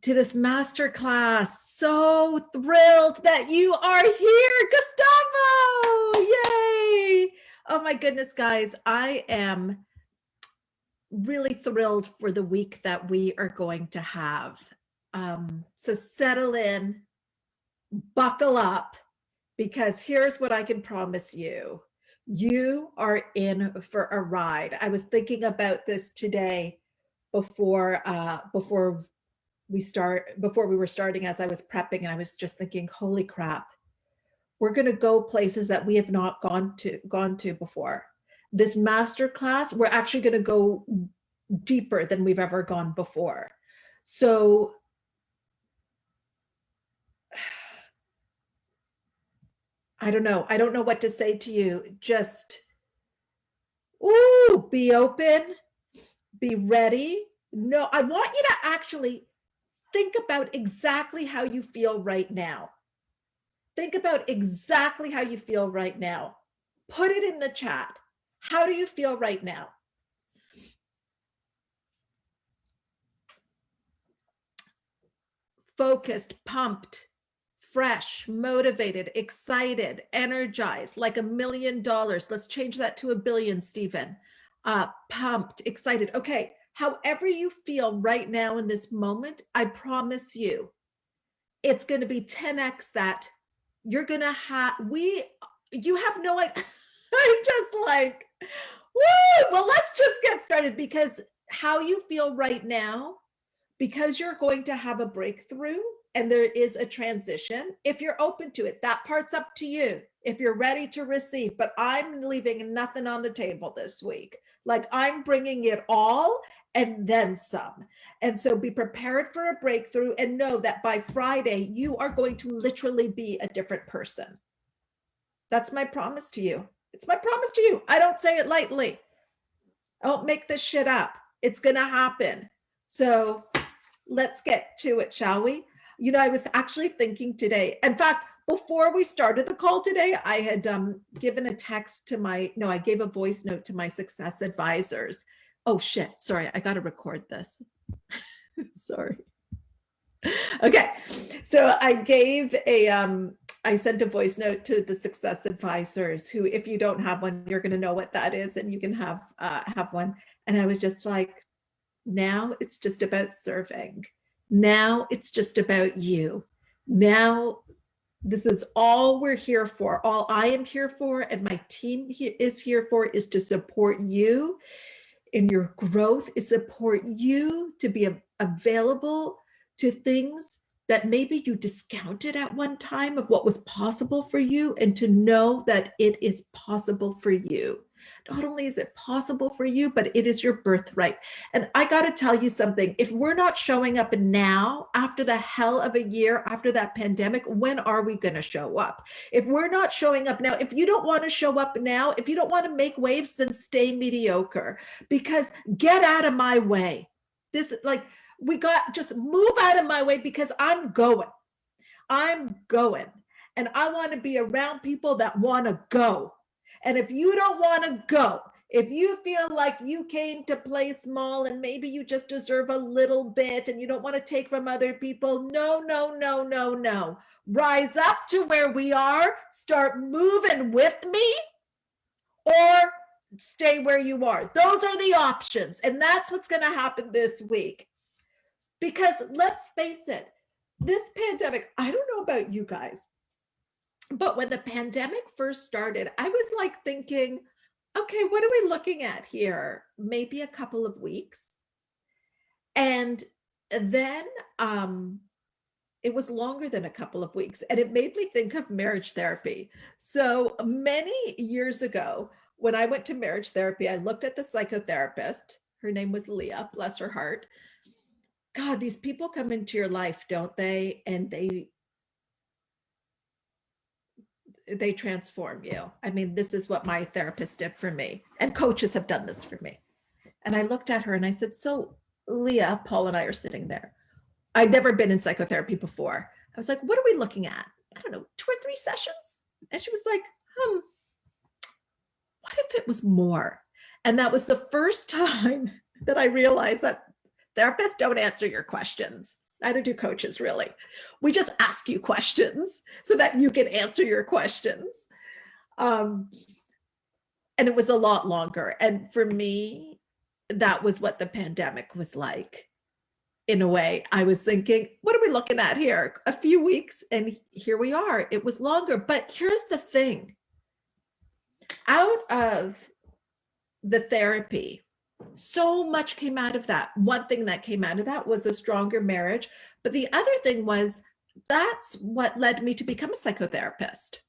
to this masterclass. So thrilled that you are here, Gustavo! Yay! Oh my goodness, guys, I am really thrilled for the week that we are going to have. So settle in, buckle up, because here's what I can promise you. You are in for a ride. I was thinking about this today before we were starting, as I was prepping, and I was just thinking, holy crap, we're going to go places that we have not gone to before. This masterclass, we're actually going to go deeper than we've ever gone before. So I don't know what to say to you. Just be open, be ready. No, I want you to actually think about exactly how you feel right now. Think about exactly how you feel right now. Put it in the chat. How do you feel right now? Focused, pumped, fresh, motivated, excited, energized, like $1 million. Let's change that to 1 billion, Stephen. Pumped, excited. Okay, however you feel right now in this moment, I promise you, it's going to be 10x that. You're going to have, you have no idea. I'm just like, woo! Well, let's just get started, because how you feel right now, because you're going to have a breakthrough and there is a transition. If you're open to it, that part's up to you. If you're ready to receive, but I'm leaving nothing on the table this week. Like, I'm bringing it all and then some. And so be prepared for a breakthrough, and know that by Friday, you are going to literally be a different person. That's my promise to you. It's my promise to you. I don't say it lightly. I don't make this shit up. It's going to happen. So let's get to it, shall we? You know, I was actually thinking today, in fact, before we started the call today, I had given a text to I gave a voice note to my success advisors. Oh shit, sorry, I got to record this. Sorry. Okay, so I sent a voice note to the success advisors, who, if you don't have one, you're going to know what that is, and you can have one. And I was just like, now it's just about serving. Now it's just about you. Now this is all we're here for. All I am here for, and my team is here for, is to support you in your growth, is support you to be available to things that maybe you discounted at one time of what was possible for you, and to know that it is possible for you. Not only is it possible for you, but it is your birthright. And I got to tell you something. If we're not showing up now, after the hell of a year, after that pandemic, when are we going to show up? If we're not showing up now, if you don't want to show up now, if you don't want to make waves, then stay mediocre, because get out of my way. Just move out of my way, because I'm going. And I want to be around people that want to go. And if you don't want to go, if you feel like you came to play small and maybe you just deserve a little bit and you don't want to take from other people, no. Rise up to where we are, start moving with me, or stay where you are. Those are the options. And that's what's going to happen this week. Because let's face it, this pandemic, I don't know about you guys, but when the pandemic first started, I was like thinking, okay, what are we looking at here? Maybe a couple of weeks. And then it was longer than a couple of weeks. And it made me think of marriage therapy. So many years ago, when I went to marriage therapy, I looked at the psychotherapist. Her name was Leah, bless her heart. God, these people come into your life, don't they? And they transform you. I mean, this is what my therapist did for me, and coaches have done this for me. And I looked at her and I said, so Leah, Paul and I are sitting there. I'd never been in psychotherapy before. I was like, what are we looking at? I don't know, 2 or 3 sessions? And she was like, what if it was more? And that was the first time that I realized that therapists don't answer your questions. Neither do coaches, really. We just ask you questions so that you can answer your questions. And it was a lot longer. And for me, that was what the pandemic was like. In a way, I was thinking, what are we looking at here? A few weeks, and here we are. It was longer. But here's the thing. Out of the therapy, so much came out of that. One thing that came out of that was a stronger marriage. But the other thing was, that's what led me to become a psychotherapist,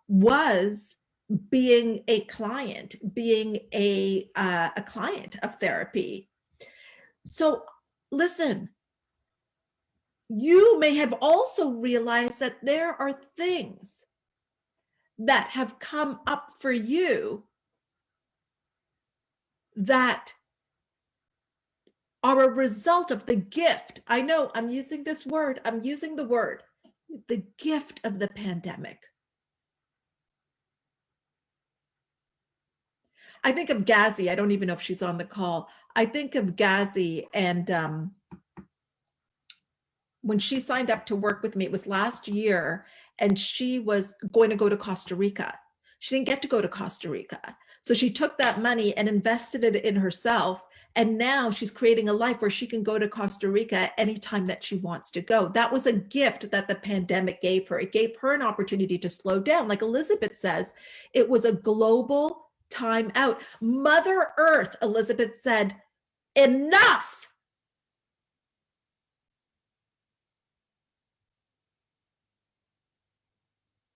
was being a client, being a client of therapy. So listen, you may have also realized that there are things that have come up for you that are a result of the gift. I know I'm using this word, I'm using the word, the gift of the pandemic. I think of Gazi. I don't even know if she's on the call. I think of Gazi, and when she signed up to work with me, it was last year, and she was going to go to Costa Rica. She didn't get to go to Costa Rica. So she took that money and invested it in herself. And now she's creating a life where she can go to Costa Rica anytime that she wants to go. That was a gift that the pandemic gave her. It gave her an opportunity to slow down. Like Elizabeth says, it was a global time out. Mother Earth, Elizabeth said, enough.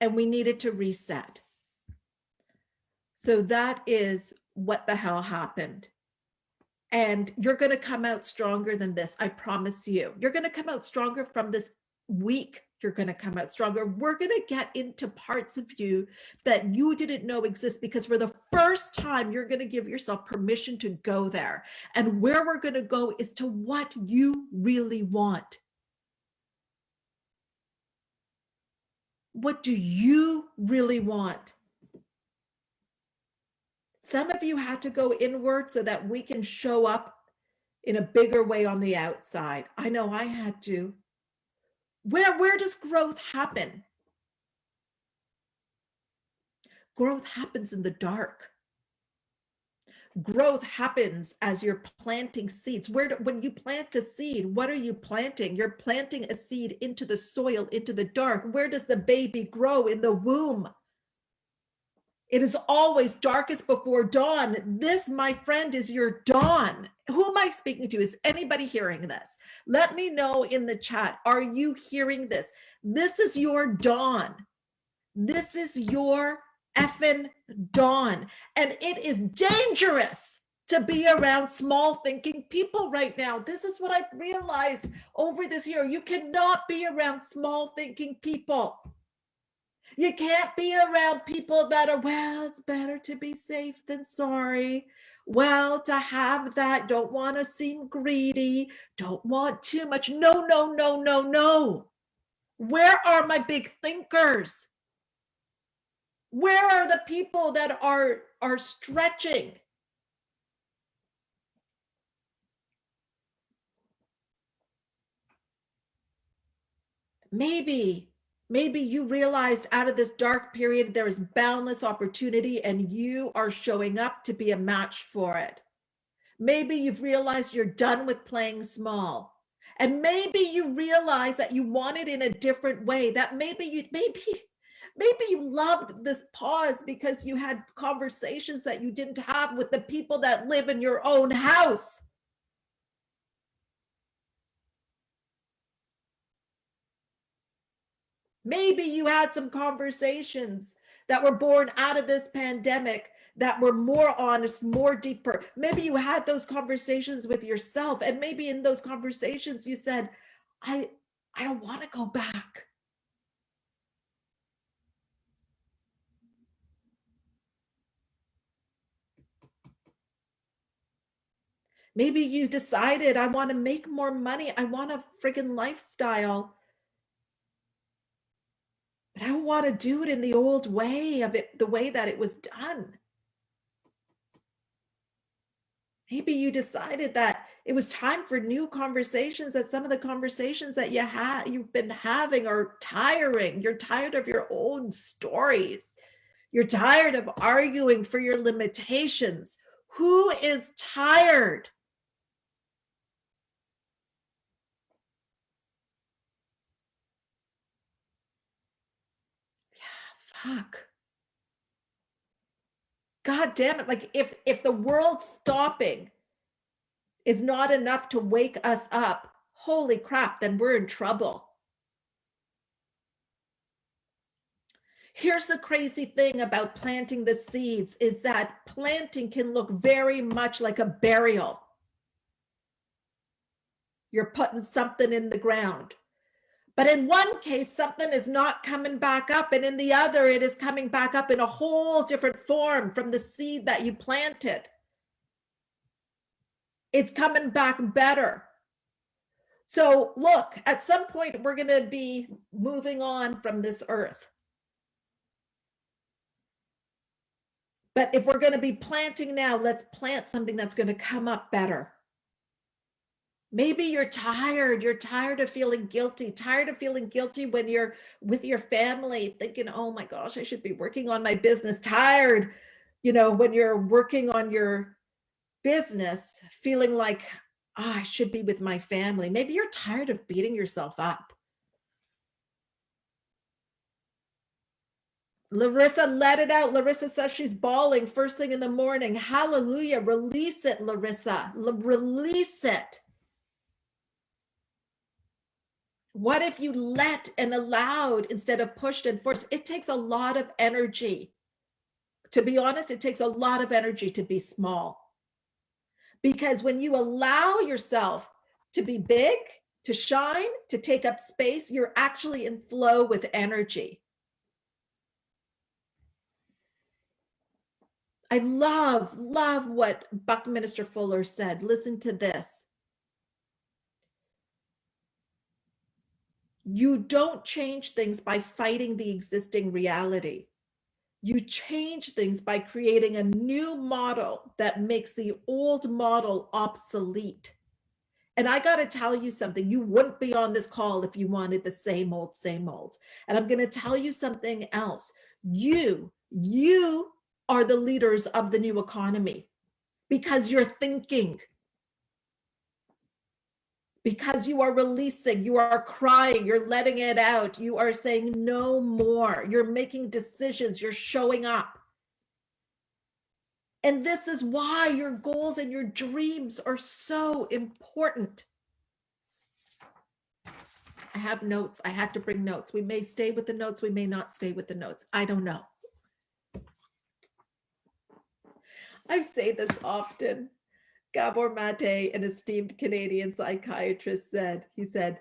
And we needed to reset. So that is what the hell happened. And you're going to come out stronger than this. I promise you. You're going to come out stronger from this week. You're going to come out stronger. We're going to get into parts of you that you didn't know exist, because for the first time, you're going to give yourself permission to go there. And where we're going to go is to what you really want. What do you really want? Some of you had to go inward so that we can show up in a bigger way on the outside. I know I had to. Where does growth happen? Growth happens in the dark. Growth happens as you're planting seeds. When you plant a seed, what are you planting? You're planting a seed into the soil, into the dark. Where does the baby grow? In the womb. It is always darkest before dawn. This, my friend, is your dawn. Who am I speaking to? Is anybody hearing this? Let me know in the chat. Are you hearing this? This is your dawn. This is your effing dawn. And it is dangerous to be around small thinking people right now. This is what I've realized over this year. You cannot be around small thinking people. You can't be around people that are, well, it's better to be safe than sorry. Well, to have that, don't want to seem greedy, don't want too much. No, no, no, no, no. Where are my big thinkers? Where are the people that are stretching? Maybe you realized out of this dark period, there is boundless opportunity and you are showing up to be a match for it. Maybe you've realized you're done with playing small. And maybe you realize that you want it in a different way, that maybe you loved this pause because you had conversations that you didn't have with the people that live in your own house. Maybe you had some conversations that were born out of this pandemic that were more honest, more deeper. Maybe you had those conversations with yourself, and maybe in those conversations you said, I don't want to go back. Maybe you decided, I want to make more money. I want a friggin' lifestyle. But I don't want to do it in the old way of it, the way that it was done. Maybe you decided that It was time for new conversations, that some of the conversations that you've been having are tiring. You're tired of your own stories. You're tired of arguing for your limitations. Who is tired? Yeah, fuck. God damn it. Like if the world stopping is not enough to wake us up, holy crap, then we're in trouble. Here's the crazy thing about planting the seeds is that planting can look very much like a burial. You're putting something in the ground. But in one case, something is not coming back up. And in the other, it is coming back up in a whole different form from the seed that you planted. It's coming back better. So look, at some point, we're going to be moving on from this earth. But if we're going to be planting now, let's plant something that's going to come up better. Maybe you're tired. You're tired of feeling guilty, when you're with your family thinking, oh my gosh, I should be working on my business. Tired, when you're working on your business, feeling like, oh, I should be with my family. Maybe you're tired of beating yourself up. Larissa, let it out. Larissa says she's bawling first thing in the morning. Hallelujah. Release it, Larissa. Release it. What if you let and allowed instead of pushed and forced? It takes a lot of energy. To be honest, it takes a lot of energy to be small. Because when you allow yourself to be big, to shine, to take up space, you're actually in flow with energy. I love what Buckminster Fuller said. Listen to this. You don't change things by fighting the existing reality. You change things by creating a new model that makes the old model obsolete. And I got to tell you something, you wouldn't be on this call if you wanted the same old, same old. And I'm going to tell you something else. You are the leaders of the new economy because you're thinking. Because you are releasing, you are crying, you're letting it out, you are saying no more, you're making decisions, you're showing up. And this is why your goals and your dreams are so important. I have notes. I had to bring notes. We may stay with the notes. We may not stay with the notes. I don't know. I say this often. Gabor Mate, an esteemed Canadian psychiatrist, he said,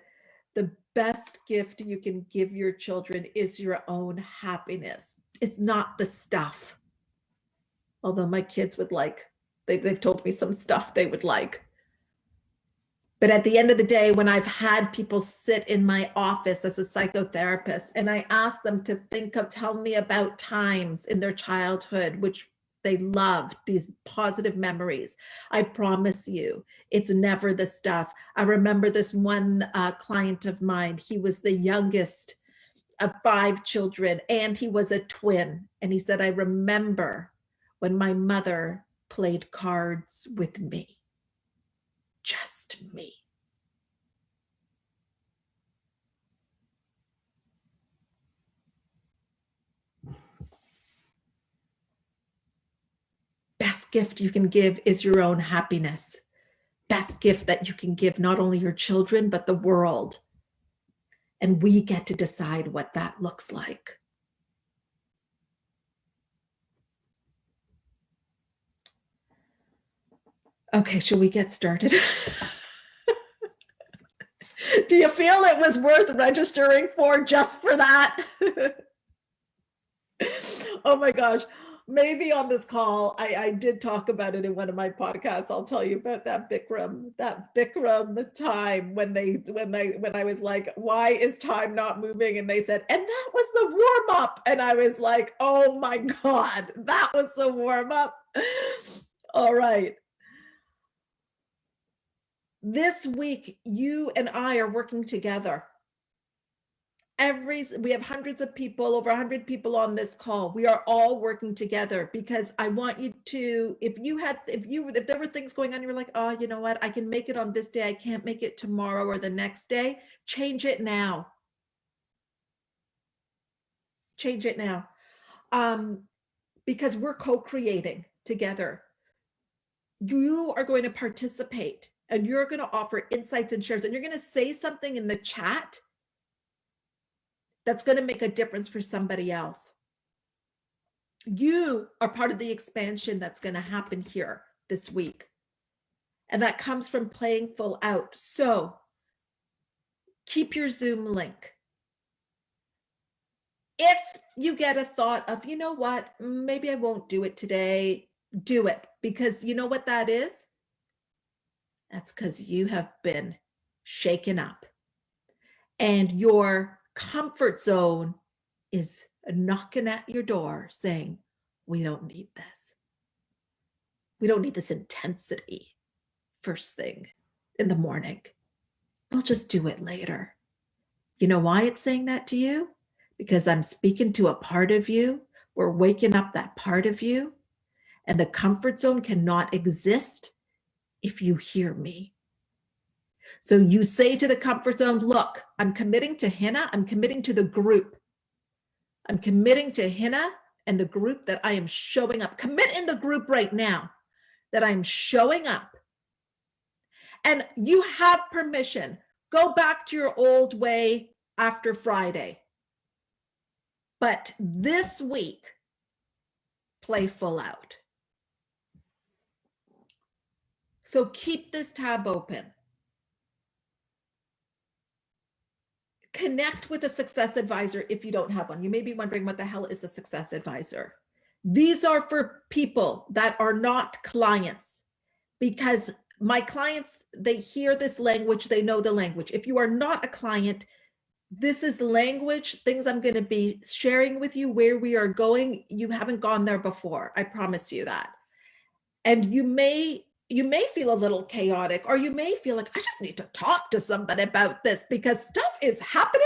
the best gift you can give your children is your own happiness. It's not the stuff. Although my kids would like, they've told me some stuff they would like. But at the end of the day, when I've had people sit in my office as a psychotherapist and I ask them to tell me about times in their childhood, which they loved, these positive memories. I promise you, it's never the stuff. I remember this one client of mine, he was the youngest of 5 children and he was a twin. And he said, I remember when my mother played cards with me, just me. Best gift you can give is your own happiness. Best gift that you can give not only your children, but the world. And we get to decide what that looks like. Okay, shall we get started? Do you feel it was worth registering for just for that? Oh my gosh. Maybe on this call, I did talk about it in one of my podcasts. I'll tell you about that Bikram time when I was like, why is time not moving? And they said, and that was the warm up. And I was like, oh my God, that was the warm up. All right. This week, you and I are working together. We have hundreds of people, over 100 people on this call. We are all working together because I want you to, if there were things going on, you were like, oh, you know what, I can make it on this day, I can't make it tomorrow or the next day, change it now. Change it now. Because we're co-creating together. You are going to participate and you're going to offer insights and shares, and you're going to say something in the chat that's going to make a difference for somebody else. You are part of the expansion that's going to happen here this week. And that comes from playing full out. So keep your Zoom link. If you get a thought of, you know what, maybe I won't do it today, do it. Because you know what that is? That's because you have been shaken up. And your comfort zone is knocking at your door saying, we don't need this. We don't need this intensity first thing in the morning. We'll just do it later. You know why it's saying that to you? Because I'm speaking to a part of you. We're waking up that part of you. And the comfort zone cannot exist if you hear me. So you say to the comfort zone, look, I'm committing to Hina. I'm committing to the group. I'm committing to Hina and the group that I am showing up. Commit in the group right now that I'm showing up. And you have permission. Go back to your old way after Friday. But this week, play full out. So keep this tab open. Connect with a success advisor if you don't have one. You may be wondering, what the hell is a success advisor? These are for people that are not clients, because my clients, they hear this language, they know the language. If you are not a client, this is language, things I'm going to be sharing with you, where we are going. You haven't gone there before. I promise you that. And you may feel a little chaotic, or you may feel like, I just need to talk to somebody about this because stuff is happening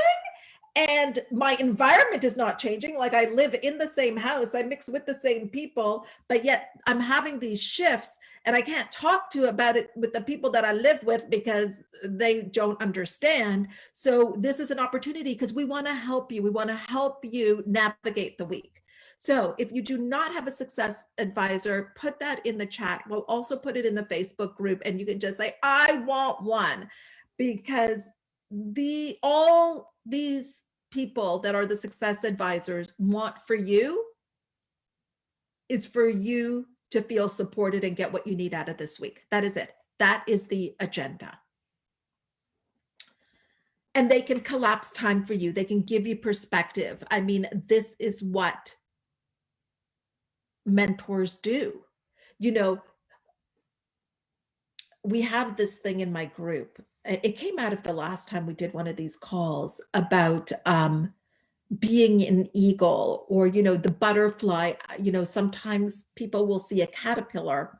and my environment is not changing. Like, I live in the same house, I mix with the same people, but yet I'm having these shifts and I can't talk about it with the people that I live with because they don't understand. So this is an opportunity, because we want to help you. We want to help you navigate the week. So if you do not have a success advisor, put that in the chat. We'll also put it in the Facebook group, and you can just say, I want one, because all these people that are the success advisors want for you is for you to feel supported and get what you need out of this week. That is it. That is the agenda. And they can collapse time for you. They can give you perspective. I mean, this is what mentors do. You know, we have this thing in my group. It came out of the last time we did one of these calls about being an eagle, or, you know, the butterfly. You know, sometimes people will see a caterpillar,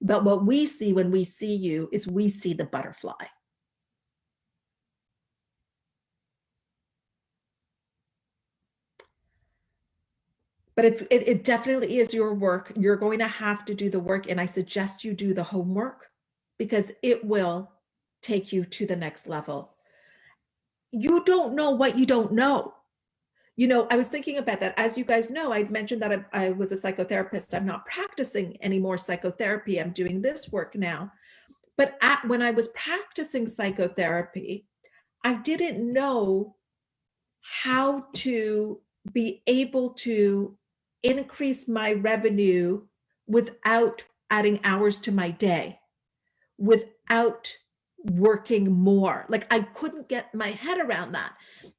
but what we see when we see you is we see the butterfly. But it definitely is your work. You're going to have to do the work, and I suggest you do the homework, because it will take you to the next level. You don't know what you don't know. You know, I was thinking about that. As you guys know, I mentioned that I was a psychotherapist. I'm not practicing any more psychotherapy. I'm doing this work now. But when I was practicing psychotherapy, I didn't know how to be able to increase my revenue without adding hours to my day, without working more. Like, I couldn't get my head around that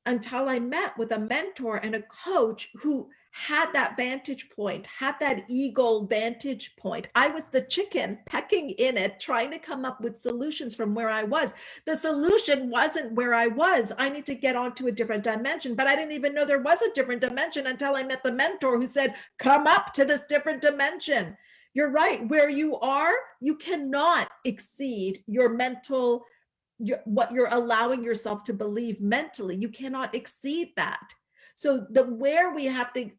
until I met with a mentor and a coach who had that vantage point, had that eagle vantage point. I was the chicken pecking in it, trying to come up with solutions from where I was. The solution wasn't where I was. I need to get onto a different dimension, but I didn't even know there was a different dimension until I met the mentor who said, come up to this different dimension. You're right. Where you are, you cannot exceed your mental, what you're allowing yourself to believe mentally. You cannot exceed that. So where we have to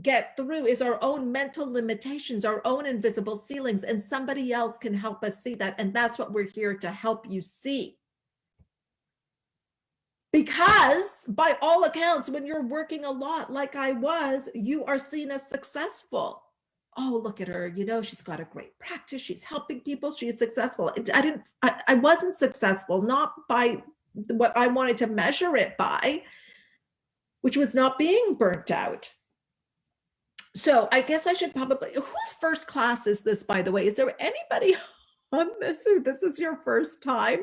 get through is our own mental limitations, our own invisible ceilings, and somebody else can help us see that. And that's what we're here to help you see. Because by all accounts, when you're working a lot like I was, you are seen as successful. Oh, look at her, she's got a great practice, she's helping people, she's successful. I wasn't successful, not by what I wanted to measure it by, which was not being burnt out. So I guess I should probably, whose first class is this, by the way? Is there anybody on this who this is your first time?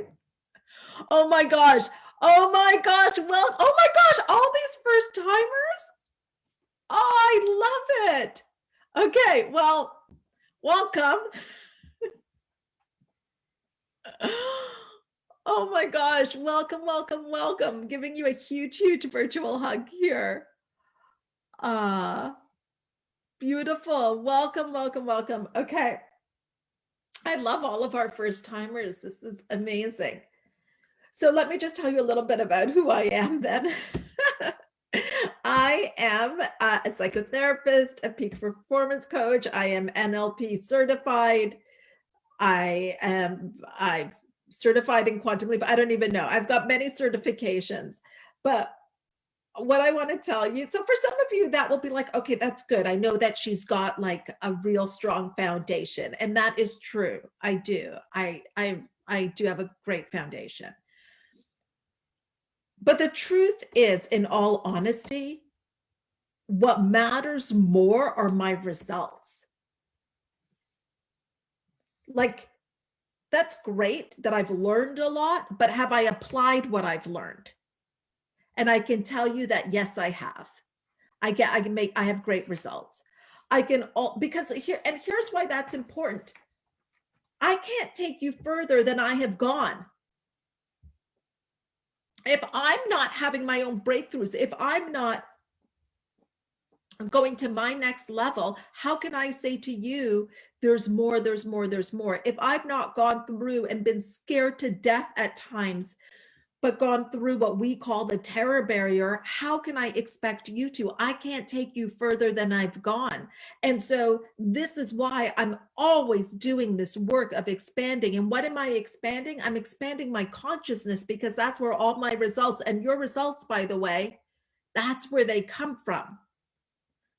Oh my gosh. Oh my gosh. Well, oh my gosh, all these first timers. Oh, I love it. Okay, well, welcome. Oh my gosh, welcome, welcome, welcome. Giving you a huge, huge virtual hug here. Beautiful. Welcome, welcome, welcome. Okay. I love all of our first timers. This is amazing. So let me just tell you a little bit about who I am then. I am a psychotherapist, a peak performance coach. I am NLP certified. I'm certified in quantum leap. I don't even know. I've got many certifications, but what I want to tell you, so for some of you that will be like, okay, that's good. I know that she's got like a real strong foundation, and that is true. I do. I do have a great foundation. But the truth is, in all honesty, what matters more are my results. Like, that's great that I've learned a lot, but have I applied what I've learned? And I can tell you that, yes, I have. I have great results. Because here's why that's important. I can't take you further than I have gone. If I'm not having my own breakthroughs, if I'm not going to my next level, how can I say to you, there's more, there's more, there's more? If I've not gone through and been scared to death at times, but gone through what we call the terror barrier, how can I expect you to? I can't take you further than I've gone. And so this is why I'm always doing this work of expanding. And what am I expanding? I'm expanding my consciousness, because that's where all my results, and your results, by the way, that's where they come from.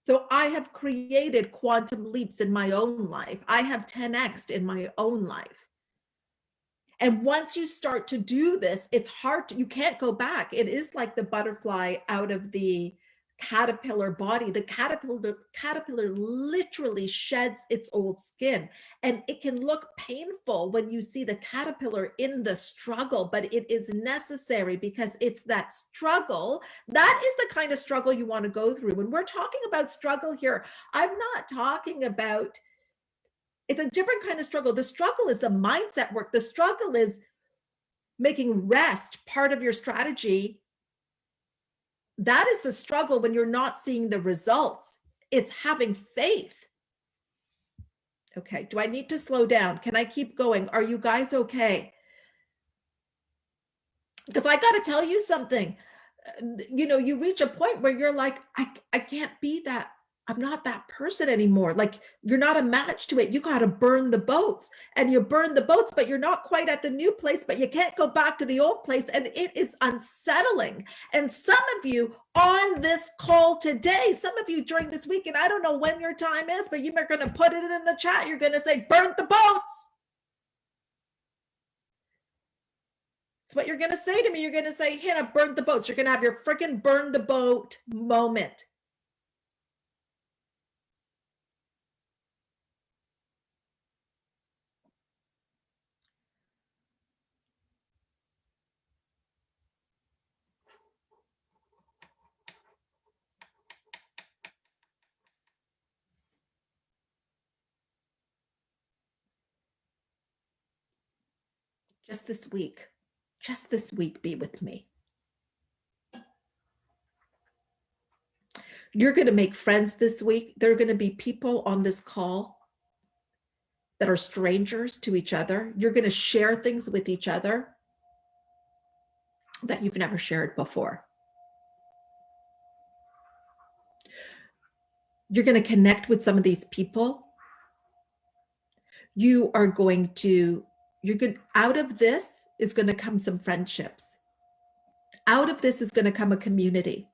So I have created quantum leaps in my own life. I have 10x'd in my own life. And once you start to do this, it's hard you can't go back. It is like the butterfly out of the caterpillar body. The caterpillar literally sheds its old skin, and it can look painful when you see the caterpillar in the struggle, but it is necessary, because it's that struggle. That is the kind of struggle you want to go through. When we're talking about struggle here, I'm not talking about, it's a different kind of struggle. The struggle is the mindset work. The struggle is making rest part of your strategy. That is the struggle when you're not seeing the results. It's having faith. Okay, do I need to slow down? Can I keep going? Are you guys okay? Because I got to tell you something. You reach a point where you're like, I can't be that. I'm not that person anymore. Like, you're not a match to it. You got to burn the boats, and you burn the boats, but you're not quite at the new place, but you can't go back to the old place. And it is unsettling. And some of you on this call today, some of you during this week, and I don't know when your time is, but you are going to put it in the chat. You're going to say, burn the boats. It's what you're going to say to me. You're going to say, Hannah, burn the boats. You're going to have your freaking burn the boat moment. Just this week, be with me. You're going to make friends this week. There are going to be people on this call that are strangers to each other. You're going to share things with each other that you've never shared before. You're going to connect with some of these people. You are going to, out of this is going to come some friendships. Out of this is going to come a community.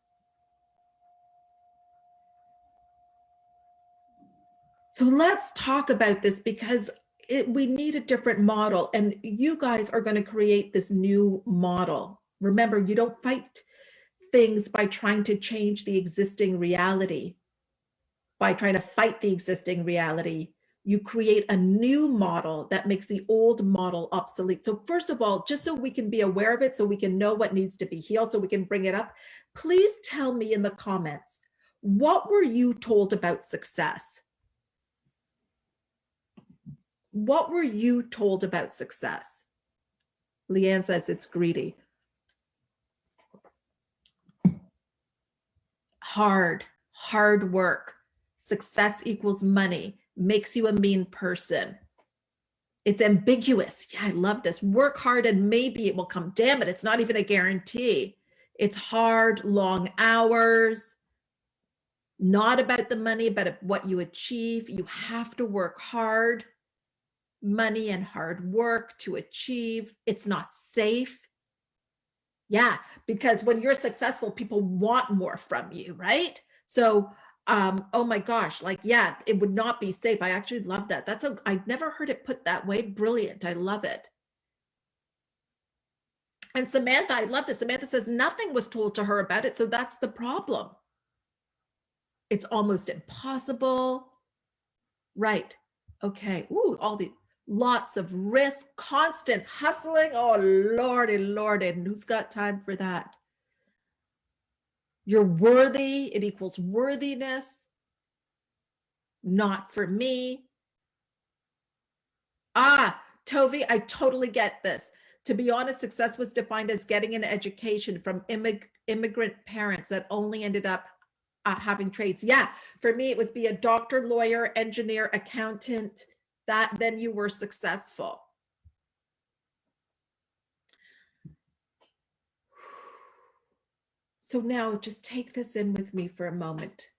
So let's talk about this, because we need a different model, and you guys are going to create this new model. Remember, you don't fight things by trying to change the existing reality, by trying to fight the existing reality. You create a new model that makes the old model obsolete. So first of all, just so we can be aware of it, so we can know what needs to be healed, so we can bring it up, please tell me in the comments, what were you told about success? What were you told about success? Leanne says it's greedy. Hard work. Success equals money, makes you a mean person. It's ambiguous. Yeah, I love this. Work hard and maybe it will come. Damn it, it's not even a guarantee. It's hard, long hours, not about the money, but what you achieve. You have to work hard. Money and hard work to achieve. It's not safe. Yeah, because when you're successful, people want more from you, right? So, oh my gosh, like, yeah, it would not be safe. I actually love that. I've never heard it put that way. Brilliant. I love it. And Samantha, I love this. Samantha says nothing was told to her about it. So that's the problem. It's almost impossible. Right. Okay. Ooh, lots of risk, constant hustling. Oh, Lordy. And who's got time for that? You're worthy. It equals worthiness. Not for me. Tovi, I totally get this. To be honest, success was defined as getting an education from immigrant parents that only ended up having trades. Yeah, for me, it was be a doctor, lawyer, engineer, accountant. Then you were successful. So now just take this in with me for a moment.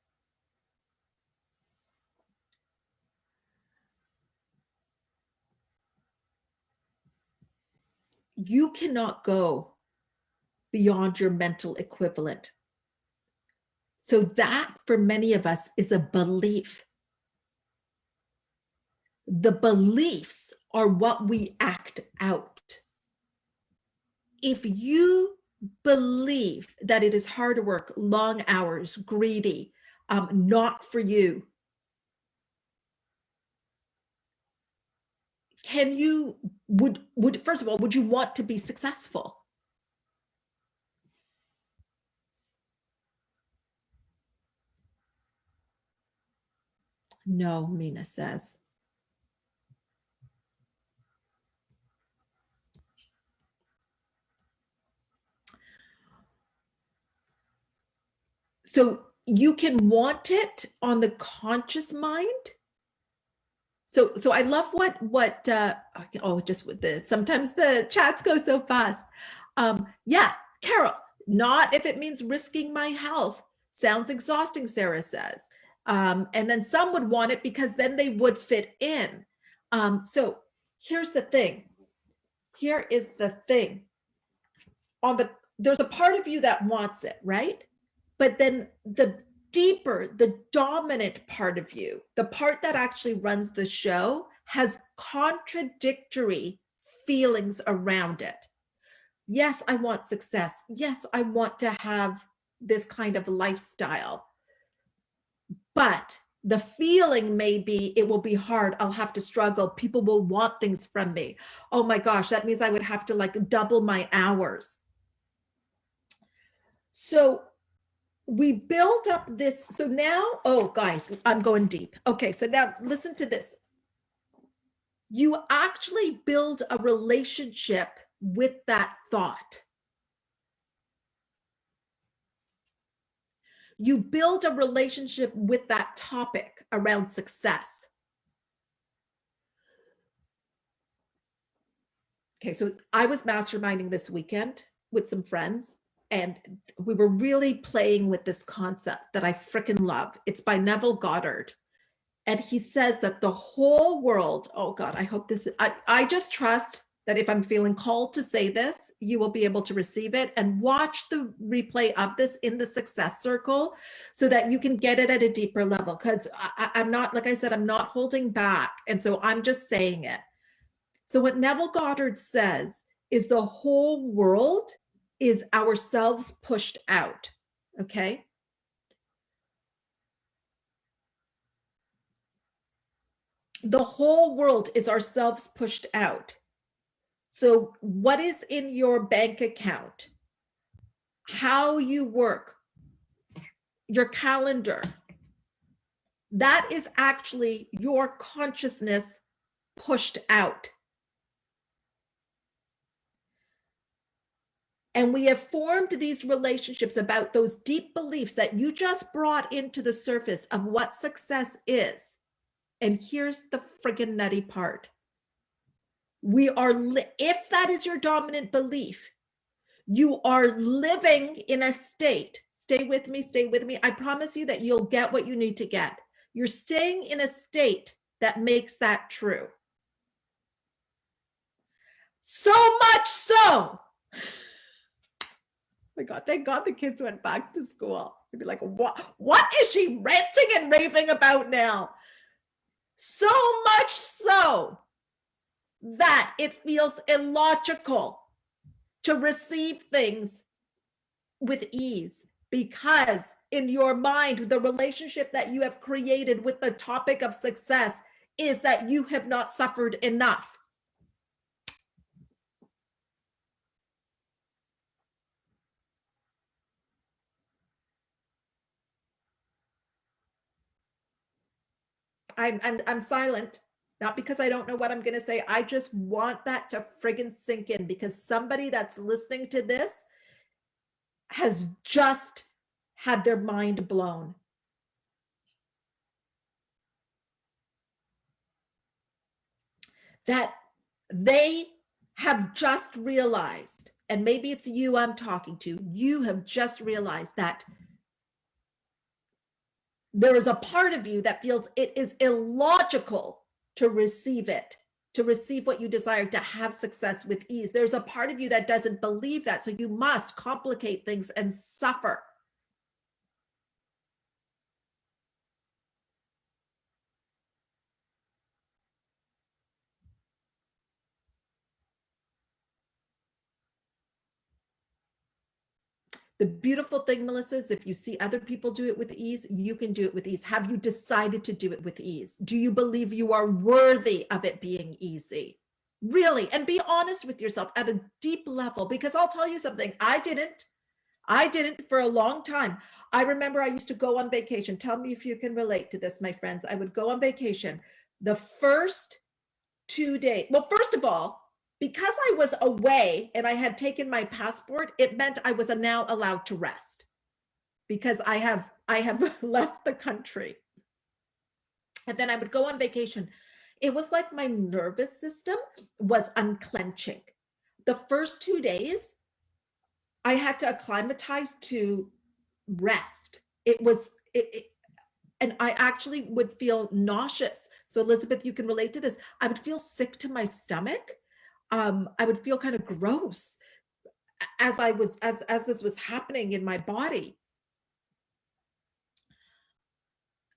You cannot go beyond your mental equivalent. So that, for many of us, is a belief. The beliefs are what we act out. If you believe that it is hard work, long hours, greedy, not for you, first of all, would you want to be successful? No, Mina says. So you can want it on the conscious mind. So I love what just with sometimes the chats go so fast. Yeah, Carol, not if it means risking my health. Sounds exhausting, Sarah says. And then some would want it because then they would fit in. So here's the thing. Here is the thing. There's a part of you that wants it, right? But then the deeper, the dominant part of you, the part that actually runs the show, has contradictory feelings around it. Yes, I want success. Yes, I want to have this kind of lifestyle. But the feeling may be, it will be hard. I'll have to struggle. People will want things from me. Oh my gosh, that means I would have to like double my hours. So we build up this. So now, oh guys, I'm going deep. Okay, so now listen to this. You actually build a relationship with that thought. You build a relationship with that topic around success. Okay, so I was masterminding this weekend with some friends, and we were really playing with this concept that I freaking love. It's by Neville Goddard. And he says that the whole world, oh God, I hope this, I just trust that if I'm feeling called to say this, you will be able to receive it and watch the replay of this in the success circle so that you can get it at a deeper level. Because I'm not, like I said, I'm not holding back. And so I'm just saying it. So what Neville Goddard says is the whole world is ourselves pushed out. Okay. The whole world is ourselves pushed out. So what is in your bank account, how you work, your calendar, that is actually your consciousness pushed out. And we have formed these relationships about those deep beliefs that you just brought into the surface of what success is. And here's the friggin' nutty part. We are, if that is your dominant belief, you are living in a state. Stay with me, stay with me. I promise you that you'll get what you need to get. You're staying in a state that makes that true. So much so. Oh my God, thank God the kids went back to school. They'd be like, what is she ranting and raving about now? So much so that it feels illogical to receive things with ease, because in your mind, the relationship that you have created with the topic of success is that you have not suffered enough. I'm silent, not because I don't know what I'm going to say. I just want that to friggin' sink in, because somebody that's listening to this has just had their mind blown. That they have just realized, and maybe it's you I'm talking to, you have just realized that there is a part of you that feels it is illogical to receive it, to receive what you desire, to have success with ease. There's a part of you that doesn't believe that, so you must complicate things and suffer. The beautiful thing, Melissa, is if you see other people do it with ease, you can do it with ease. Have you decided to do it with ease? Do you believe you are worthy of it being easy? Really, and be honest with yourself at a deep level, because I'll tell you something, I didn't for a long time. I remember I used to go on vacation. Tell me if you can relate to this, my friends. I would go on vacation. The first 2 days, well, first of all, because I was away and I had taken my passport, it meant I was now allowed to rest, because I have left the country. And then I would go on vacation. It was like my nervous system was unclenching. The first 2 days, I had to acclimatize to rest. And I actually would feel nauseous. So Elizabeth, you can relate to this. I would feel sick to my stomach. I would feel kind of gross as this was happening in my body.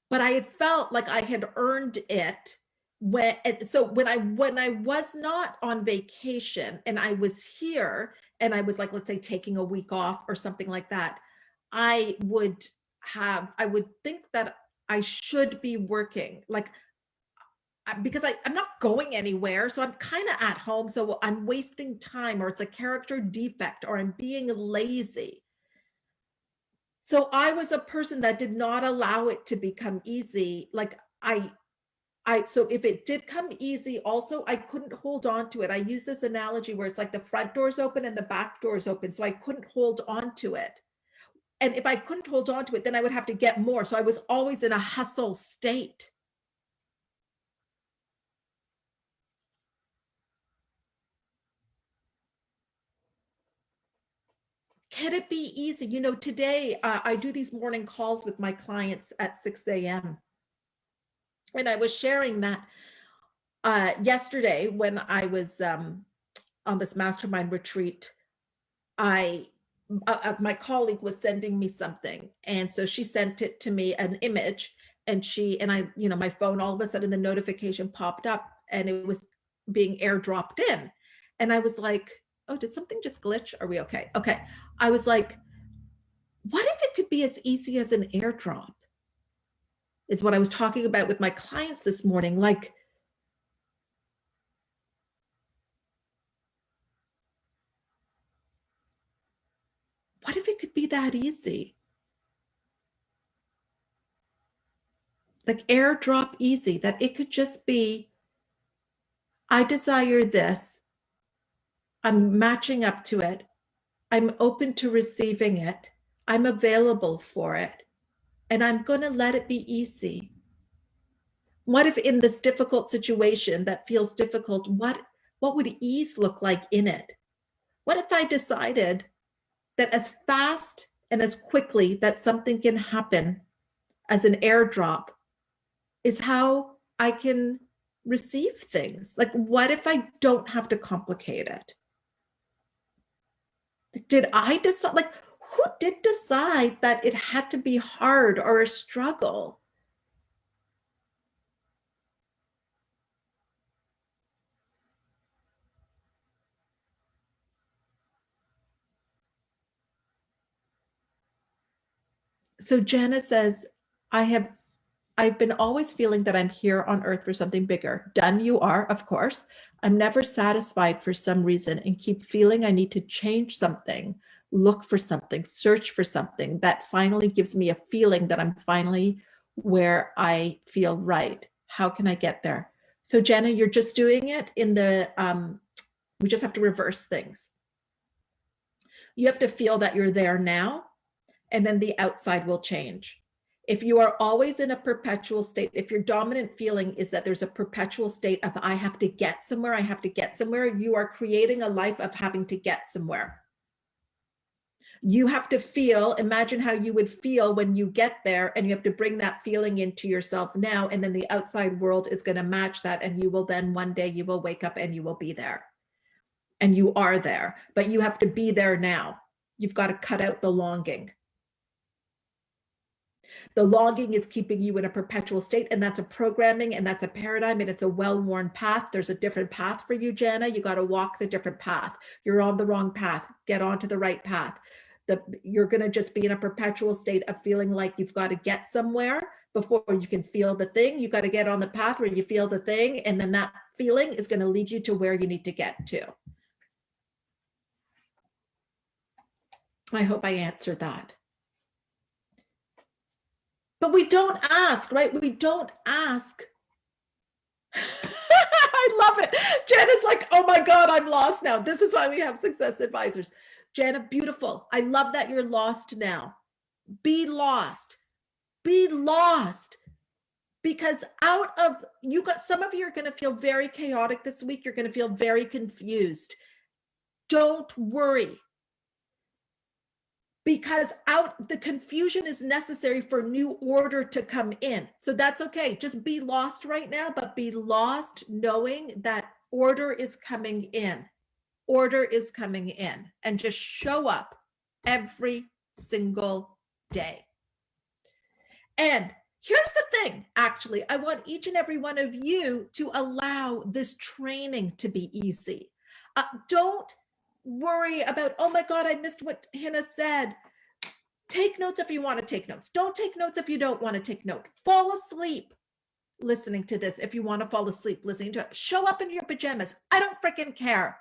But I had felt like I had earned it when I was not on vacation and I was here and I was like, let's say taking a week off or something like that, I would think that I should be working, like, because I'm not going anywhere. So I'm kind of at home. So I'm wasting time, or it's a character defect, or I'm being lazy. So I was a person that did not allow it to become easy. Like so if it did come easy, also, I couldn't hold on to it. I use this analogy where it's like the front door's open and the back door's open. So I couldn't hold on to it. And if I couldn't hold on to it, then I would have to get more. So I was always in a hustle state. Can it be easy? You know, today I do these morning calls with my clients at 6 a.m. And I was sharing that yesterday when I was on this mastermind retreat, I my colleague was sending me something, and so she sent it to me, an image, and I, you know, my phone, all of a sudden the notification popped up, and it was being airdropped in, and I was like, oh, did something just glitch? Are we okay? Okay. I was like, what if it could be as easy as an airdrop? Is what I was talking about with my clients this morning. Like, what if it could be that easy? Like airdrop easy, that it could just be, I desire this. I'm matching up to it. I'm open to receiving it. I'm available for it. And I'm going to let it be easy. What if in this difficult situation that feels difficult, what would ease look like in it? What if I decided that as fast and as quickly that something can happen as an airdrop is how I can receive things? Like, what if I don't have to complicate it? Did I decide, like, who did decide that it had to be hard or a struggle? So Jenna says, I've been always feeling that I'm here on earth for something bigger. Done, you are, of course. I'm never satisfied for some reason and keep feeling I need to change something, look for something, search for something that finally gives me a feeling that I'm finally where I feel right. How can I get there? So Jenna, you're just doing it in the, we just have to reverse things. You have to feel that you're there now, and then the outside will change. If you are always in a perpetual state, if your dominant feeling is that there's a perpetual state of I have to get somewhere, I have to get somewhere, you are creating a life of having to get somewhere. You have to feel, imagine how you would feel when you get there, and you have to bring that feeling into yourself now, and then the outside world is going to match that, and you will then one day you will wake up and you will be there. And you are there, but you have to be there now. You've got to cut out the longing. The longing is keeping you in a perpetual state, and that's a programming, and that's a paradigm, and it's a well-worn path. There's a different path for you, Jana. You got to walk the different path. You're on the wrong path. Get onto the right path. You're going to just be in a perpetual state of feeling like you've got to get somewhere before you can feel the thing. You got to get on the path where you feel the thing, and then that feeling is going to lead you to where you need to get to. I hope I answered that. But we don't ask, right? We don't ask. I love it. Jen is like, oh my God, I'm lost now. This is why we have success advisors. Jenna, beautiful. I love that you're lost now. Be lost. Be lost. Because out of, you got, some of you are going to feel very chaotic this week. You're going to feel very confused. Don't worry. Because the confusion is necessary for new order to come in. So that's okay. Just be lost right now, but be lost knowing that order is coming in. Order is coming in, and just show up every single day. And here's the thing, actually, I want each and every one of you to allow this training to be easy. Don't worry about, oh my God, I missed what Hannah said. Take notes if you want to take notes. Don't take notes if you don't want to take notes. Fall asleep listening to this if you want to fall asleep listening to it. Show up in your pajamas. I don't freaking care.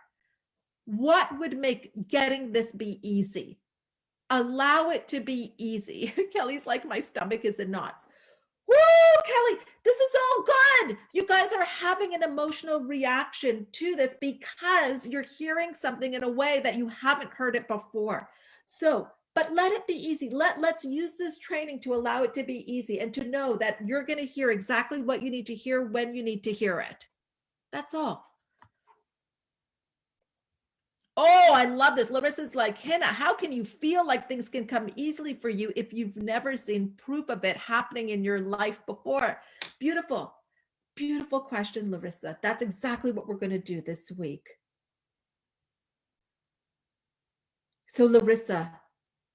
What would make getting this be easy? Allow it to be easy. Kelly's like, my stomach is in knots. Woo, Kelly, this is all good. You guys are having an emotional reaction to this because you're hearing something in a way that you haven't heard it before. So, but let it be easy. Let's use this training to allow it to be easy and to know that you're going to hear exactly what you need to hear when you need to hear it. That's all. Oh, I love this. Larissa's like, Hannah, how can you feel like things can come easily for you if you've never seen proof of it happening in your life before? Beautiful, beautiful question, Larissa. That's exactly what we're going to do this week. So, Larissa,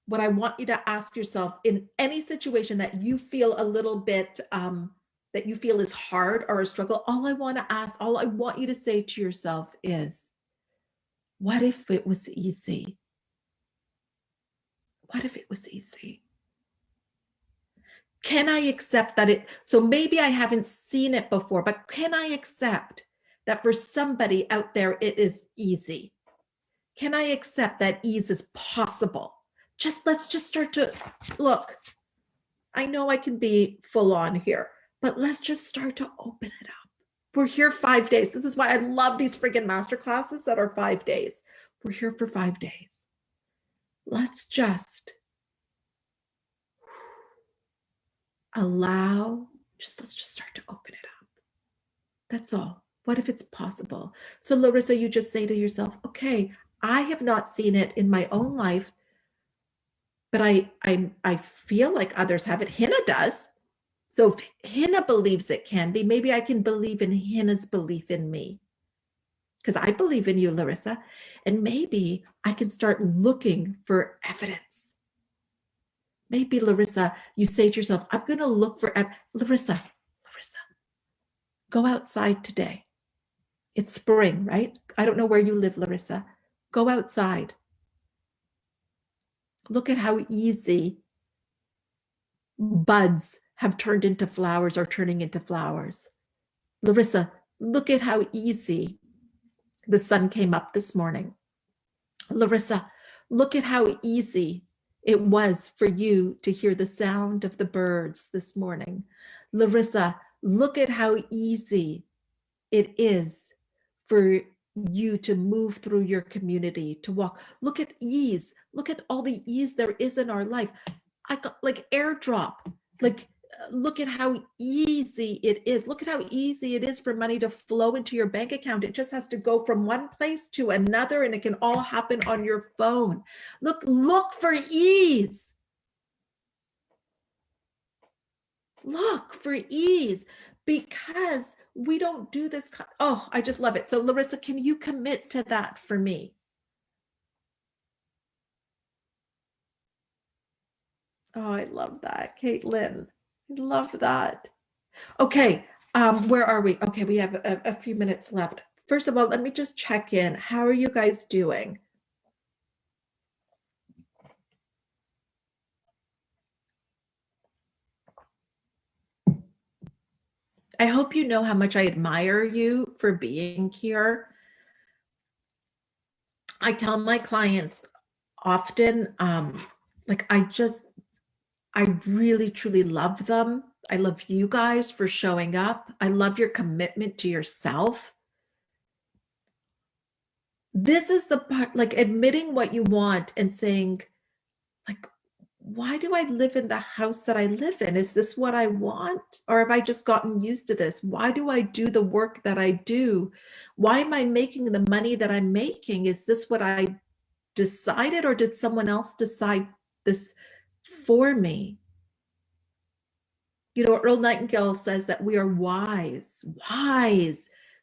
what I want you to ask yourself in any situation that you feel a little bit, that you feel is hard or a struggle, all I want you to say to yourself is, what if it was easy? What if it was easy? Can I accept that so maybe I haven't seen it before, but can I accept that for somebody out there, it is easy? Can I accept that ease is possible? Let's just start to look. I know I can be full on here, but let's just start to open it up. We're here 5 days. This is why I love these friggin' master classes that are 5 days. We're here for 5 days. Let's just let's just start to open it up. That's all. What if it's possible? So Larissa, you just say to yourself, okay, I have not seen it in my own life, but I feel like others have it. Hannah does. So if Hannah believes it can be, maybe I can believe in Hannah's belief in me. Because I believe in you, Larissa. And maybe I can start looking for evidence. Maybe, Larissa, you say to yourself, I'm going to look for Larissa, go outside today. It's spring, right? I don't know where you live, Larissa. Go outside. Look at how easy buds have turned into flowers or turning into flowers. Larissa, look at how easy the sun came up this morning. Larissa, look at how easy it was for you to hear the sound of the birds this morning. Larissa, look at how easy it is for you to move through your community, to walk. Look at ease. Look at all the ease there is in our life. I got like airdrop, like look at how easy it is. Look at how easy it is for money to flow into your bank account. It just has to go from one place to another, and it can all happen on your phone. Look for ease. Look for ease, because we don't do this. Oh, I just love it. So Larissa, can you commit to that for me? Oh, I love that, Caitlin. I love that. Okay, where are we? Okay, we have a few minutes left. First of all, let me just check in. How are you guys doing? I hope you know how much I admire you for being here. I tell my clients often, like I really truly love them. I love you guys for showing up. I love your commitment to yourself. This is the part, like admitting what you want and saying, like, why do I live in the house that I live in? Is this what I want? Or have I just gotten used to this? Why do I do the work that I do? Why am I making the money that I'm making? Is this what I decided, or did someone else decide this for me? You know, Earl Nightingale says that we are wise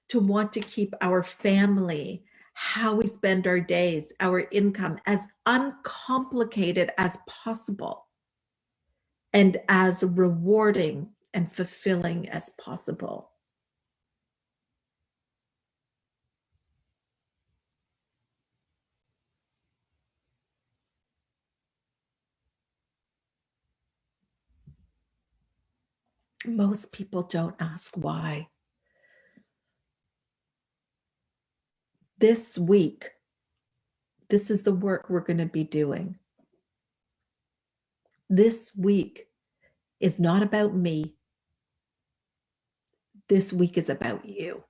to want to keep our family, how we spend our days, our income as uncomplicated as possible and as rewarding and fulfilling as possible. Most people don't ask why. This week, this is the work we're going to be doing. This week is not about me. This week is about you.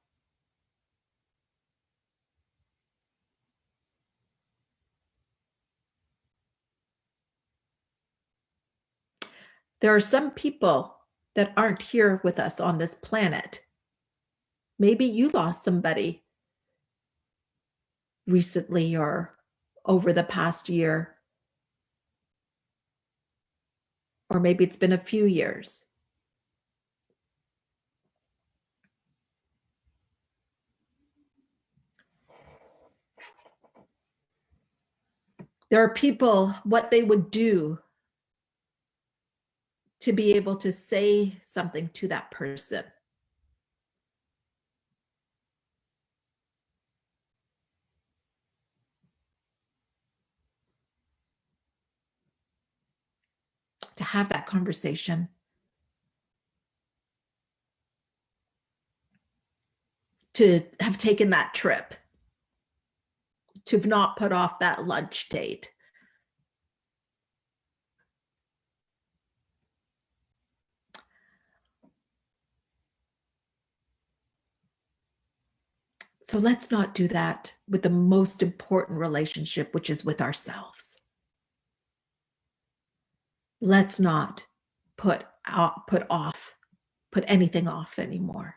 There are some people that aren't here with us on this planet. Maybe you lost somebody recently or over the past year, or maybe it's been a few years. There are people, what they would do to be able to say something to that person. To have that conversation. To have taken that trip. To have not put off that lunch date. So let's not do that with the most important relationship, which is with ourselves. Let's not put anything off anymore.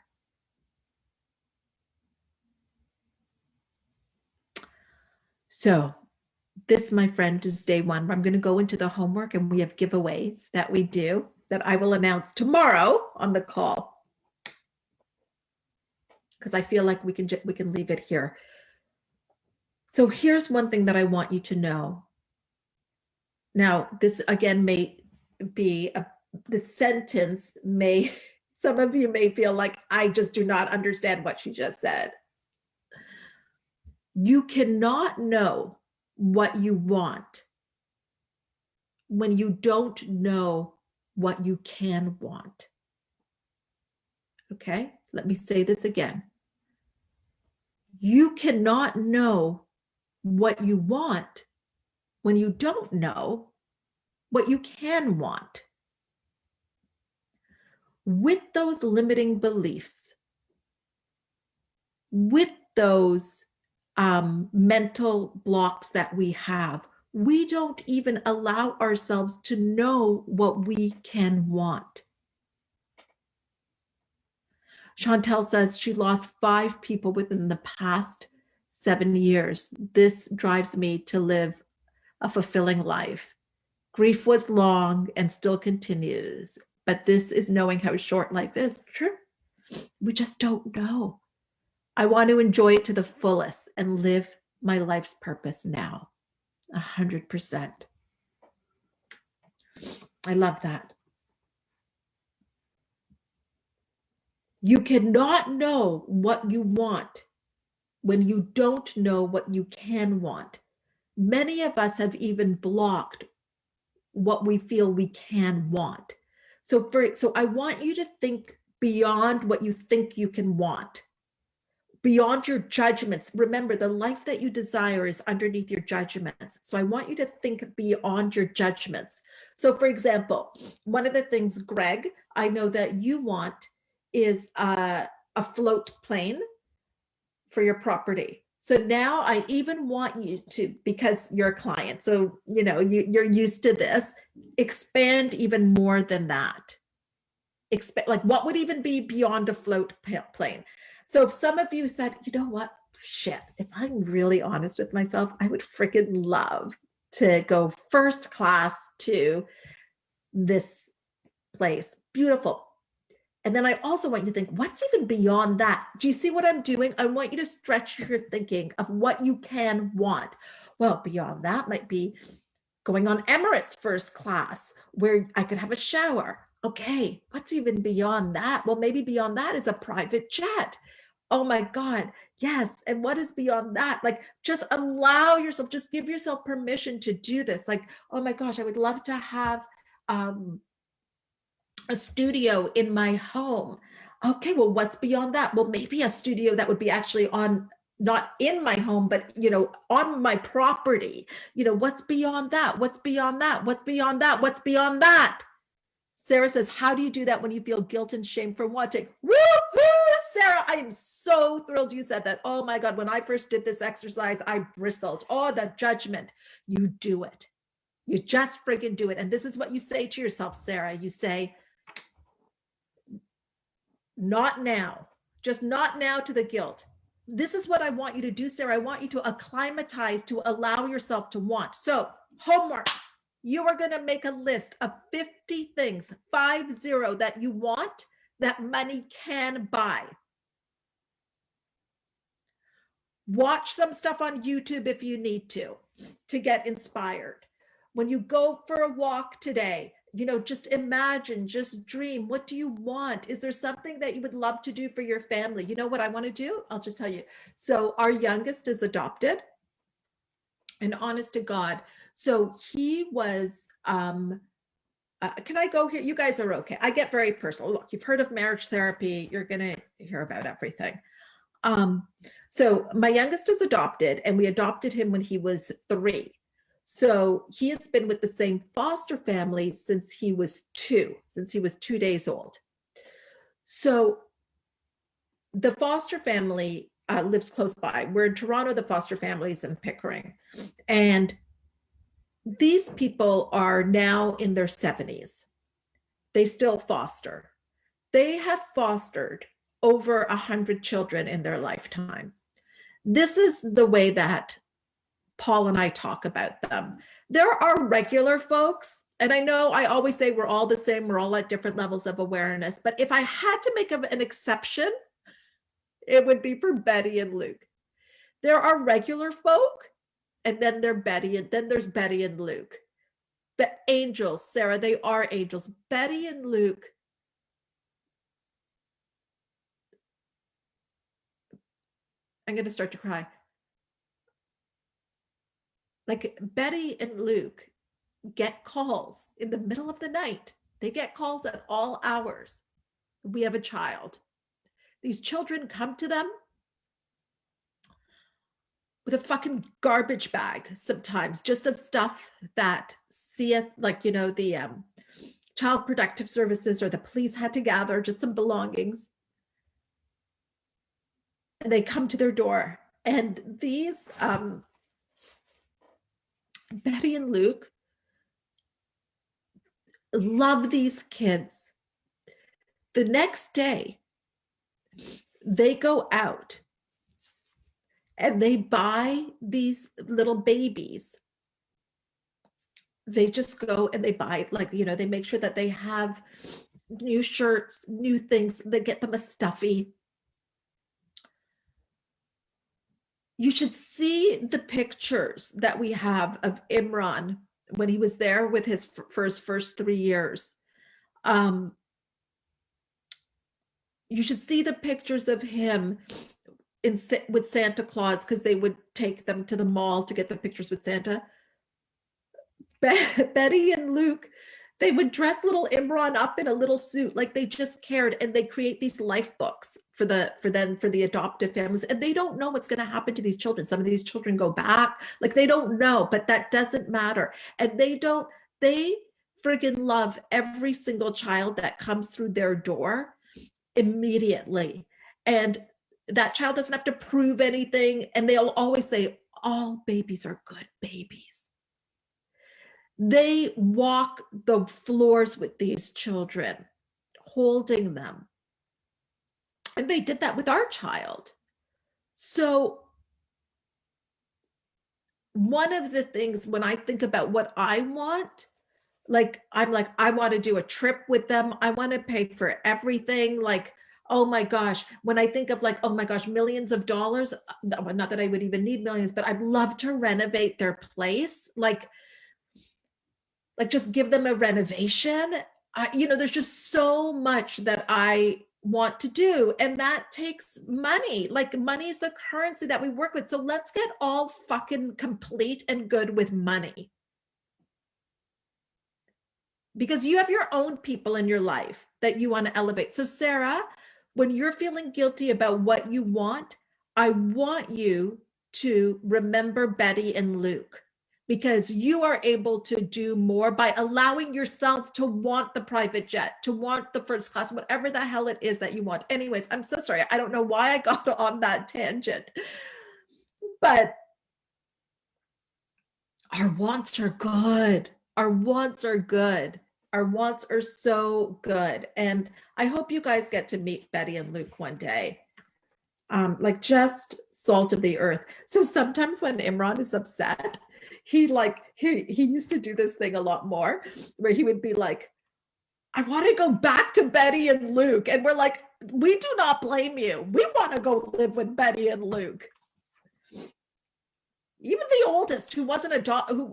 So this, my friend, is day one. I'm going to go into the homework, and we have giveaways that we do that I will announce tomorrow on the call, because I feel like we can leave it here. So here's one thing that I want you to know. Now, this again may be the sentence may, some of you may feel like I just do not understand what she just said. You cannot know what you want when you don't know what you can want. Okay, let me say this again. You cannot know what you want when you don't know what you can want. With those limiting beliefs, with those mental blocks that we have, we don't even allow ourselves to know what we can want. Chantel says she lost 5 people within the past 7 years. This drives me to live a fulfilling life. Grief was long and still continues, but this is knowing how short life is. True. We just don't know. I want to enjoy it to the fullest and live my life's purpose now. 100%. I love that. You cannot know what you want when you don't know what you can want. Many of us have even blocked what we feel we can want. So I want you to think beyond what you think you can want, beyond your judgments. Remember, the life that you desire is underneath your judgments. So I want you to think beyond your judgments. So for example, one of the things, Greg, I know that you want is a float plane for your property. So now I even want you to, because you're a client, so you know you're used to this, expand even more than that. Like what would even be beyond a float plane? So if some of you said, you know what, shit, if I'm really honest with myself, I would freaking love to go first class to this place. Beautiful. And then I also want you to think, what's even beyond that? Do you see what I'm doing? I want you to stretch your thinking of what you can want. Well, beyond that might be going on Emirates first class, where I could have a shower. Okay, what's even beyond that? Well, maybe beyond that is a private jet. Oh my God, yes. And what is beyond that? Like, just allow yourself, just give yourself permission to do this. Like, oh my gosh, I would love to have a studio in my home. Okay, well, what's beyond that? Well, maybe a studio that would be actually on, not in my home, but on my property. What's beyond that? What's beyond that? What's beyond that? What's beyond that? Sarah says, how do you do that when you feel guilt and shame for wanting? Woo-hoo, Sarah, I am so thrilled you said that. Oh my God, when I first did this exercise, I bristled. Oh, the judgment. You do it. You just friggin' do it. And this is what you say to yourself, Sarah. You say, not now, just not now to the guilt. this is what I want you to do, Sarah. I want you to acclimatize, to allow yourself to want. So homework, you are going to make a list of 50 things, 50, that you want, that money can buy. Watch some stuff on YouTube if you need to get inspired. When you go for a walk today, you know, just imagine, just dream. What do you want? Is there something that you would love to do for your family? You know what I want to do? I'll just tell you. So our youngest is adopted, and honest to God, so he was, can I go here? You guys are okay. I get very personal. Look, you've heard of marriage therapy. You're going to hear about everything. So my youngest is adopted, and we adopted him when he was 3. So he has been with the same foster family since he was 2 days old. So the foster family lives close by. We're in Toronto, the foster family is in Pickering. And these people are now in their 70s. They still foster. They have fostered over 100 children in their lifetime. This is the way that Paul and I talk about them. There are regular folks, and I know I always say we're all the same, we're all at different levels of awareness, but if I had to make an exception, it would be for Betty and Luke. There are regular folk, and then there's Betty and Luke. The angels, Sarah, they are angels. Betty and Luke, I'm going to start to cry. Like Betty and Luke get calls in the middle of the night. They get calls at all hours. We have a child. These children come to them with a fucking garbage bag sometimes, just of stuff that CS, like, you know, the Child Protective Services or the police had to gather, just some belongings. And they come to their door. And these Betty and Luke love these kids. The next day, they go out and they buy these little babies. They just go and they buy, like, you know, they make sure that they have new shirts, new things. They get them a stuffy. You should see the pictures that we have of Imran when he was there with his first 3 years. You should see the pictures of him with Santa Claus, because they would take them to the mall to get the pictures with Santa. Betty and Luke, they would dress little Imran up in a little suit, like they just cared, and they create these life books for the adoptive families, and they don't know what's going to happen to these children. Some of these children go back, like they don't know, but that doesn't matter. And they friggin' love every single child that comes through their door immediately. And that child doesn't have to prove anything. And they'll always say, all babies are good babies. They walk the floors with these children, holding them. And they did that with our child. So one of the things when I think about what I want, I'm like, I want to do a trip with them. I want to pay for everything. Like, oh my gosh, when I think of like, oh my gosh, millions of dollars, not that I would even need millions, but I'd love to renovate their place. Like just give them a renovation. There's just so much that I want to do, and that takes money. Like, money is the currency that we work with. So let's get all fucking complete and good with money, because you have your own people in your life that you want to elevate. So Sarah, when you're feeling guilty about what you want, I want you to remember Betty and Luke, because you are able to do more by allowing yourself to want the private jet, to want the first class, whatever the hell it is that you want. Anyways, I'm so sorry. I don't know why I got on that tangent, but our wants are good. Our wants are good. Our wants are so good. And I hope you guys get to meet Betty and Luke one day. like just salt of the earth. So sometimes when Imran is upset, he used to do this thing a lot more where he would be like, I want to go back to Betty and Luke. And we're like, we do not blame you. We want to go live with Betty and Luke. Even the oldest who wasn't adopted,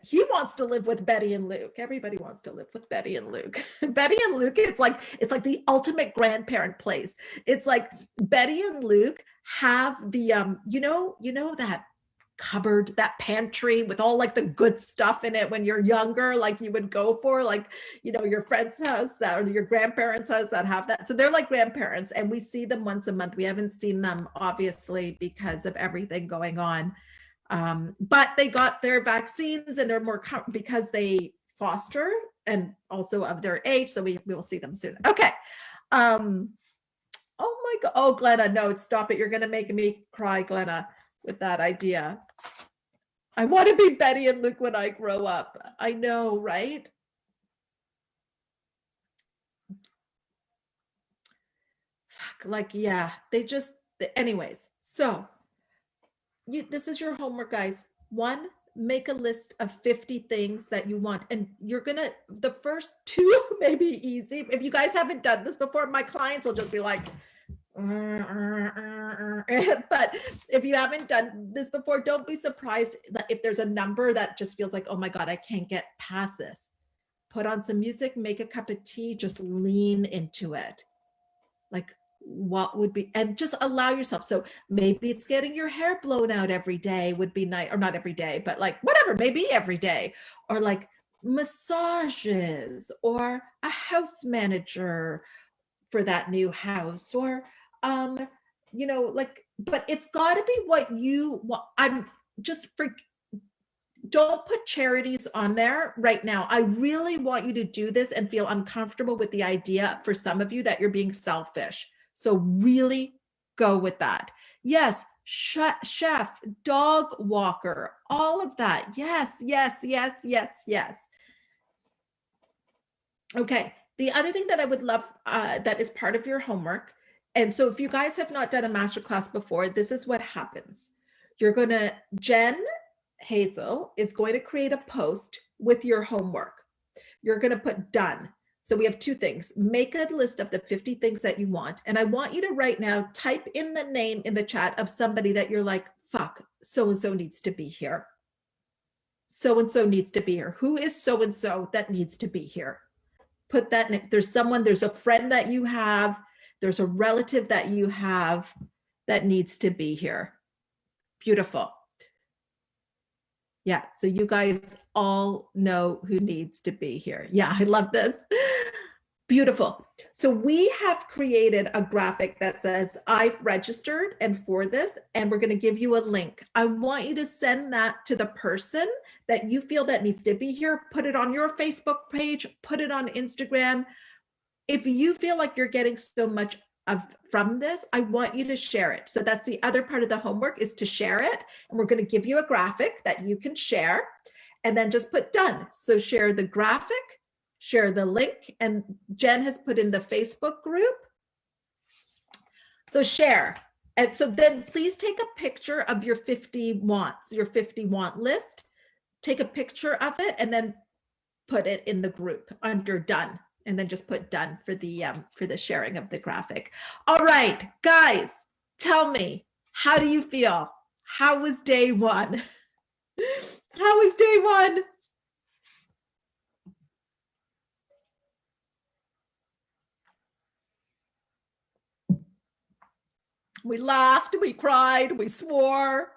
he wants to live with Betty and Luke. Everybody wants to live with Betty and Luke. Betty and Luke, it's like the ultimate grandparent place. It's like Betty and Luke have the that cupboard, that pantry with all like the good stuff in it when you're younger, like you would go for, like, your friend's house that, or your grandparents' house that have that. So they're like grandparents, and we see them once a month. We haven't seen them obviously because of everything going on, but they got their vaccines and they're more because they foster and also of their age, so we will see them soon. Okay. Oh my god. Oh, Glenna, no, stop it. You're gonna make me cry, Glenna, with that idea. I want to be Betty and Luke when I grow up. I know, right? Fuck, like, yeah, anyways. So this is your homework, guys. One, make a list of 50 things that you want. And the first two may be easy. If you guys haven't done this before, my clients will just be like, but if you haven't done this before, don't be surprised that if there's a number that just feels like, oh my God, I can't get past this. Put on some music, make a cup of tea, just lean into it. Like, what would be, and just allow yourself. So maybe it's getting your hair blown out every day would be nice, or not every day, but like whatever, maybe every day, or like massages, or a house manager for that new house, or but it's got to be what you want. Don't put charities on there right now. I really want you to do this and feel uncomfortable with the idea for some of you that you're being selfish. So really go with that. Yes, chef, dog walker, all of that. Yes, yes, yes, yes, yes. Okay. The other thing that I would love that is part of your homework. And so if you guys have not done a masterclass before, this is what happens. Jen Hazel is going to create a post with your homework. You're going to put done. So we have two things. Make a list of the 50 things that you want. And I want you to right now type in the name in the chat of somebody that you're like, fuck, so-and-so needs to be here. So-and-so needs to be here. Who is so-and-so that needs to be here? Put that in. There's a friend that you have, there's a relative that you have that needs to be here. Beautiful. Yeah, so you guys all know who needs to be here. Yeah, I love this. Beautiful. So we have created a graphic that says, I've registered and for this, and we're going to give you a link. I want you to send that to the person that you feel that needs to be here. Put it on your Facebook page, put it on Instagram. If you feel like you're getting so much from this, I want you to share it. So that's the other part of the homework, is to share it. And we're going to give you a graphic that you can share, and then just put done. So share the graphic, share the link, and Jen has put in the Facebook group. So share. And so then please take a picture of your 50 wants, your 50 want list. Take a picture of it and then put it in the group under done. And then just put done for the sharing of the graphic. All right, guys, tell me, how do you feel? How was day one? How was day one? We laughed, we cried, we swore.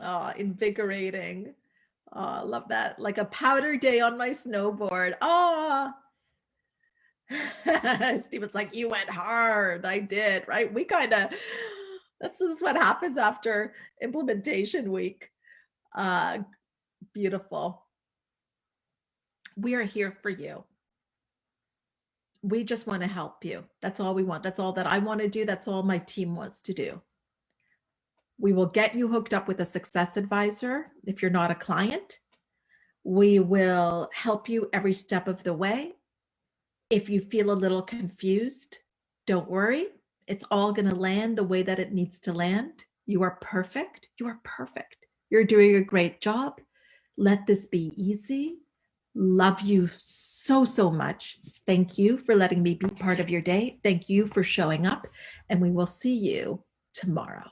Oh, invigorating. Oh, I love that. Like a powder day on my snowboard. Oh. Steven's like, you went hard. I did, right? That's just what happens after implementation week. Beautiful. We are here for you. We just want to help you. That's all we want. That's all that I want to do. That's all my team wants to do. We will get you hooked up with a success advisor if you're not a client. We will help you every step of the way. If you feel a little confused, don't worry. It's all going to land the way that it needs to land. You are perfect. You are perfect. You're doing a great job. Let this be easy. Love you so, so much. Thank you for letting me be part of your day. Thank you for showing up, and we will see you tomorrow.